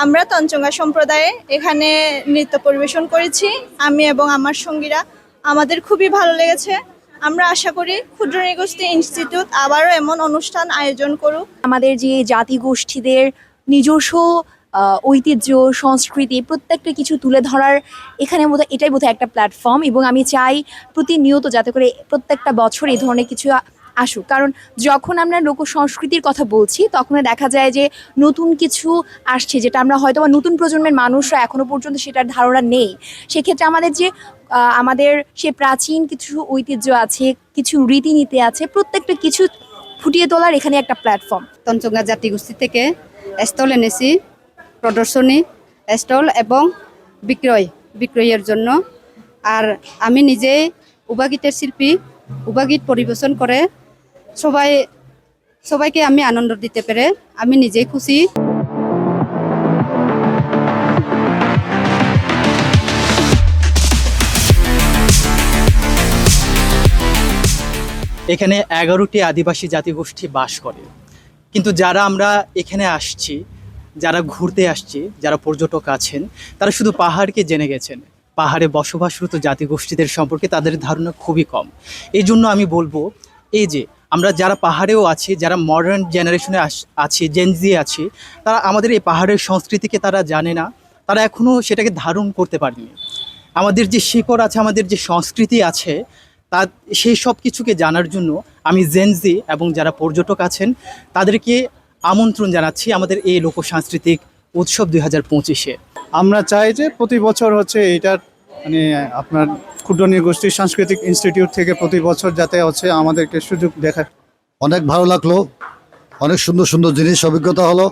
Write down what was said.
আমরা তঞ্চঙ্গা সম্প্রদায়ে এখানে নৃত্য পরিবেশন করেছি আমি এবং আমার সঙ্গীরা। আমাদের খুবই ভালো লেগেছে। আমরা আশা করি ক্ষুদ্র নৃগোষ্ঠী ইনস্টিটিউট আবারও এমন অনুষ্ঠান আয়োজন করুক। আমাদের যে জাতিগোষ্ঠীদের নিজস্ব ঐতিহ্য সংস্কৃতি প্রত্যেকটা কিছু তুলে ধরার এখানে এটাই বোধহয় একটা প্ল্যাটফর্ম, এবং আমি চাই প্রতিনিয়ত যাতে করে প্রত্যেকটা বছর এই ধরনের কিছু আসুক। কারণ যখন আমরা লোক সংস্কৃতির কথা বলছি তখন দেখা যায় যে নতুন কিছু আসছে, যেটা আমরা হয়তো বা নতুন প্রজন্মের মানুষরা এখনো পর্যন্ত সেটার ধারণা নেই। সেক্ষেত্রে আমাদের যে আমাদের সে প্রাচীন কিছু ঐতিহ্য আছে, কিছু রীতিনীতি আছে, প্রত্যেকটা কিছু ফুটিয়ে তোলার এখানে একটা প্ল্যাটফর্ম। তঞ্চঙ্গা জাতিগোষ্ঠী থেকে স্টল এনেছি, প্রদর্শনী স্টল এবং বিক্রয়ের জন্য। আর আমি নিজে উবাগীতের শিল্পী, উবাগীত পরিবেশন করে সবাইকে আমি আনন্দ দিতে পেরে আমি নিজেই খুশি। এখানে 11টি আদিবাসী জাতিগোষ্ঠী বাস করে, কিন্তু যারা আমরা এখানে আসছি, যারা ঘুরতে আসছি, যারা পর্যটক আছেন, তারা শুধু পাহাড়কে জেনে গেছেন। পাহাড়ে বসবাসরত জাতিগোষ্ঠীদের সম্পর্কে তাদের ধারণা খুবই কম। এই জন্য আমি বলবো, এই যে আমরা যারা পাহাড়েও আছি, যারা মডার্ন জেনারেশনে আছি, জেনজি আছি, তারা আমাদের এই পাহাড়ের সংস্কৃতিকে তারা জানে না, তারা এখনও সেটাকে ধারণ করতে পারেনি। আমাদের যে শিকড় আছে, আমাদের যে সংস্কৃতি আছে, তা সেই সব কিছুকে জানার জন্য আমি জেনজি এবং যারা পর্যটক আছেন তাদেরকে আমন্ত্রণ জানাচ্ছি আমাদের এই লোকসাংস্কৃতিক উৎসব 2025-এ। আমরা চাই যে প্রতি বছর হচ্ছে এইটার মানে আপনার ক্ষুদ্র নৃগোষ্ঠী সাংস্কৃতিক ইনস্টিটিউট থেকে প্রতি বছর যাতে হচ্ছে আমাদেরকে সুযোগ দেখায়। অনেক ভালো লাগলো, অনেক সুন্দর সুন্দর জিনিস অভিজ্ঞতা হলো।